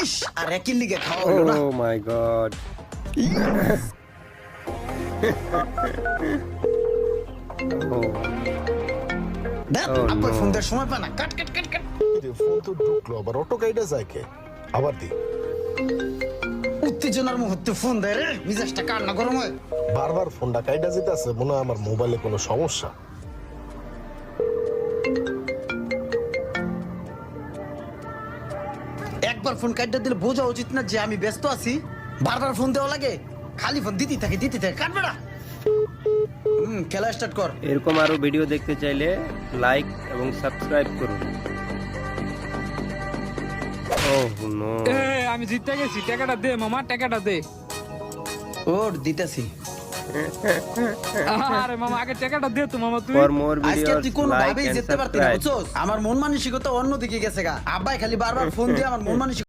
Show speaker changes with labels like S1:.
S1: ইস, আর একই লিগে খাওয়া হলো না।
S2: ও মাই গড।
S1: দেখ,
S2: Oh,
S1: আব্বা
S2: no.
S1: ফোন দেওয়ার সময় পায় না। কাট কাট কাট কাট।
S3: ফোন তো ঢুকলো, আবার অটো গাইডে যায় কে? আবার দি।
S1: উত্তেজনার মুহূর্তে ফোন দেয় রে, মিজাজটা কার না গরম হয়।
S3: বারবার ফোনটা কাইটা যেতেছে, মনে হয় আমার মোবাইলে কোনো সমস্যা।
S1: একবার ফোন কাটতে দিলে বোঝা উচিত না যে আমি ব্যস্ত আছি। বারবার ফোন দেওয়া লাগে, খালি ফোন দিতে থাকে কাটবে না। খেলা স্টার্ট কর।
S2: এরকম আরো ভিডিও দেখতে চাইলে লাইক এবং সাবস্ক্রাইব করুন। Oh no.
S4: আমি জিততে গেছি, টাকাটা দে মামা, টাকাটা দে।
S1: ওর দিতেছি।
S4: আরে মামা আগে টাকাটা দে তো মামা তুই।
S2: ফর মোর
S1: আজকে
S2: ভিডিওস
S1: তুই কোনো
S2: লাইক
S1: ভাবেই
S2: এন্ড
S1: যেতে পারতি না,
S2: সাবস্ক্রাইব।
S1: বুঝছস? আমার মন মানসিকতা অন্যদিকে গেছে গা। আব্বাই খালি বারবার ফোন দিয়ে আমার মন মানসিকতা